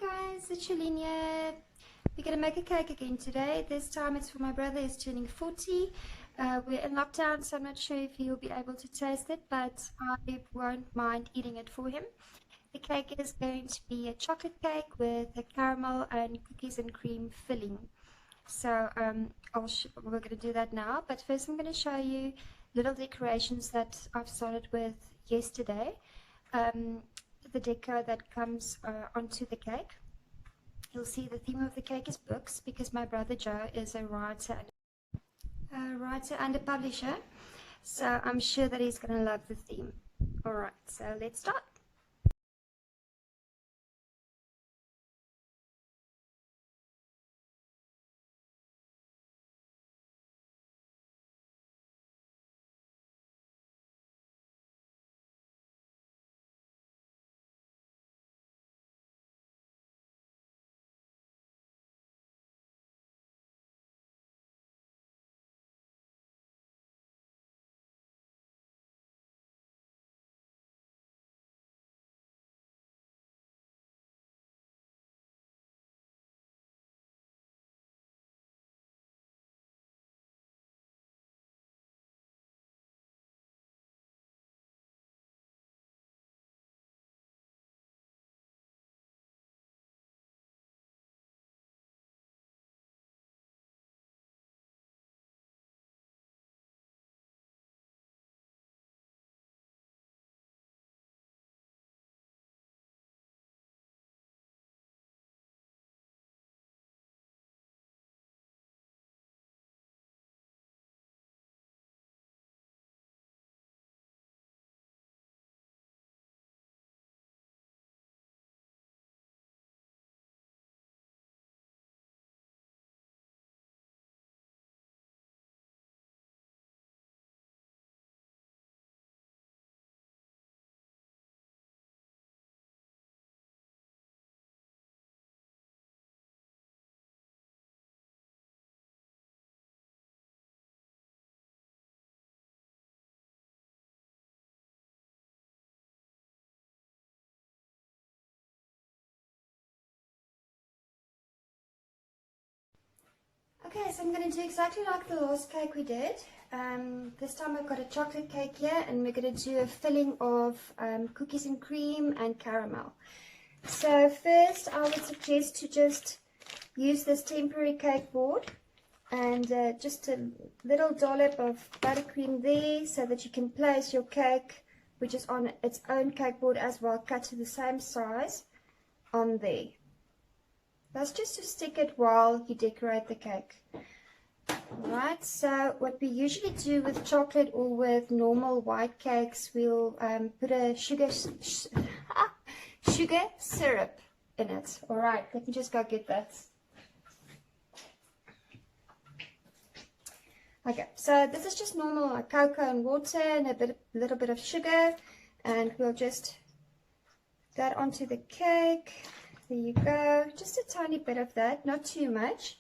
Hi guys, it's Shalene here. We're going to make a cake again today. This time it's for my brother, he's turning 40. We're in lockdown, so I'm not sure if he'll be able to taste it, but I won't mind eating it for him. The cake is going to be a chocolate cake with a caramel and cookies and cream filling. So we're going to do that now, but first I'm going to show you little decorations that I've started with yesterday. The decor that comes onto the cake. You'll see the theme of the cake is books because my brother Joe is a writer and a publisher, so I'm sure that he's going to love the theme. Alright, so let's start. Okay, so I'm going to do exactly like the last cake we did. This time I've got a chocolate cake here, and we're going to do a filling of cookies and cream and caramel. So first I would suggest to just use this temporary cake board and just a little dollop of buttercream there so that you can place your cake, which is on its own cake board as well, cut to the same size, on there. That's just to stick it while you decorate the cake. Alright, so what we usually do with chocolate or with normal white cakes, we'll put a sugar syrup in it. Alright, let me just go get that. Okay, so this is just normal like cocoa and water and a little bit of sugar, and we'll just put that onto the cake. There you go, just a tiny bit of that, not too much.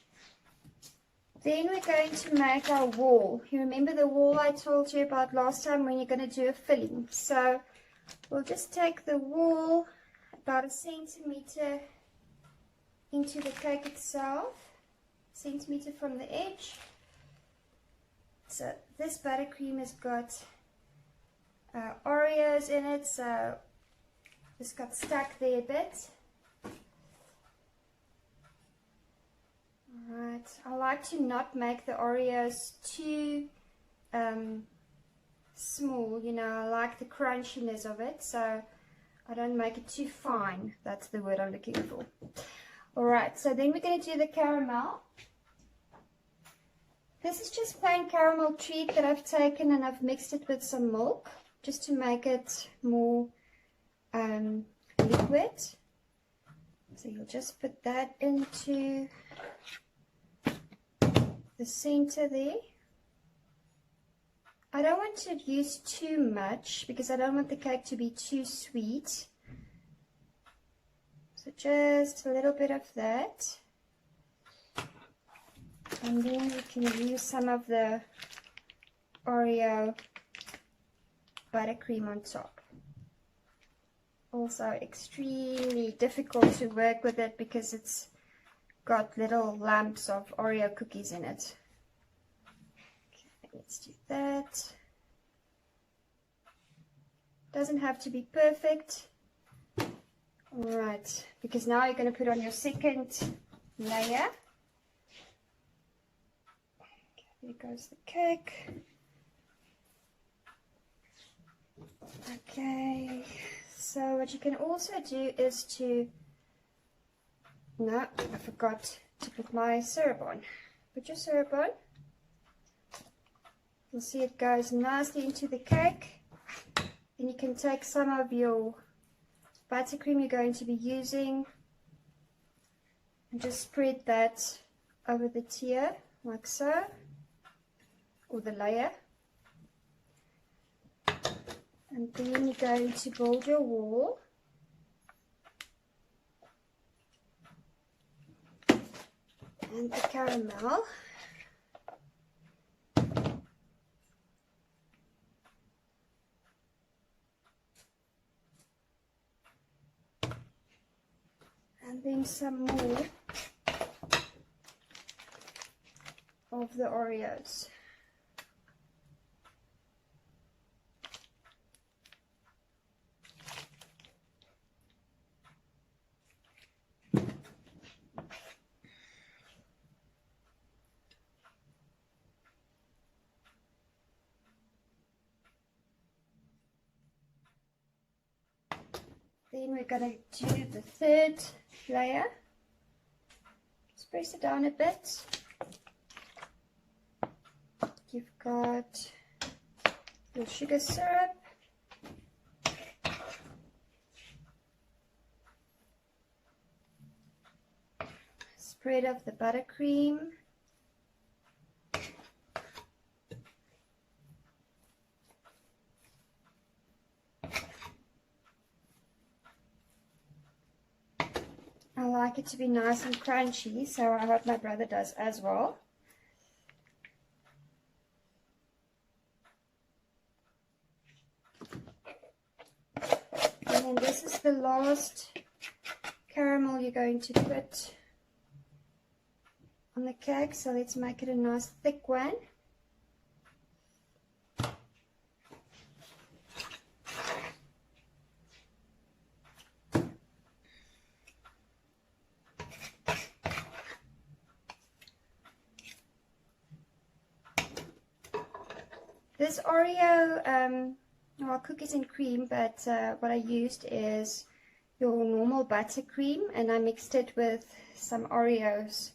Then we're going to make our wall. You remember the wall I told you about last time when you're going to do a filling. So we'll just take the wall about 1 centimeter into the cake itself, 1 centimeter from the edge. So this buttercream has got Oreos in it, so this got stuck there a bit. Alright, I like to not make the Oreos too small, you know, I like the crunchiness of it, so I don't make it too fine. That's the word I'm looking for. Alright, so then we're going to do the caramel. This is just plain caramel treat that I've taken and I've mixed it with some milk just to make it more liquid. So you'll just put that into the center there. I don't want to use too much because I don't want the cake to be too sweet. So just a little bit of that. And then you can use some of the Oreo buttercream on top. also extremely difficult to work with it because it's got little lumps of Oreo cookies in it. Okay, let's do that. Doesn't have to be perfect. Alright, because now you're going to put on your second layer. Okay, there goes the cake. Okay, so what you can also do is no, I forgot to put my syrup on. Put your syrup on. You'll see it goes nicely into the cake. Then you can take some of your buttercream you're going to be using and just spread that over the tier like so, or the layer. And then you're going to build your wall. And the caramel. And then some more of the Oreos. Then we're going to do the third layer. Just press it down a bit. You've got your sugar syrup. Spread of the buttercream. I like it to be nice and crunchy, so I hope my brother does as well. And then this is the last caramel you're going to put on the cake, so let's make it a nice thick one. This Oreo, well, cookies and cream, but what I used is your normal buttercream, and I mixed it with some Oreos,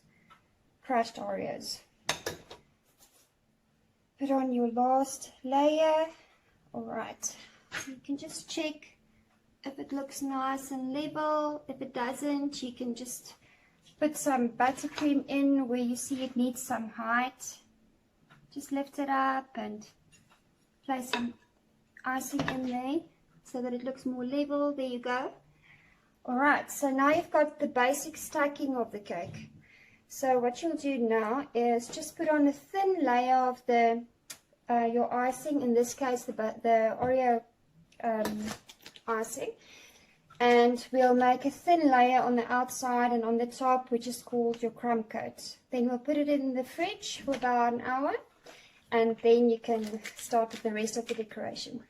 crushed Oreos. Put on your last layer. Alright, so you can just check if it looks nice and level. If it doesn't, you can just put some buttercream in where you see it needs some height. Just lift it up and place some icing in there so that it looks more level. There you go. Alright, so now you've got the basic stacking of the cake. So what you'll do now is just put on a thin layer of the your icing, in this case the Oreo icing, and we'll make a thin layer on the outside and on the top, which is called your crumb coat. Then we'll put it in the fridge for about an hour, and then you can start with the rest of the decoration.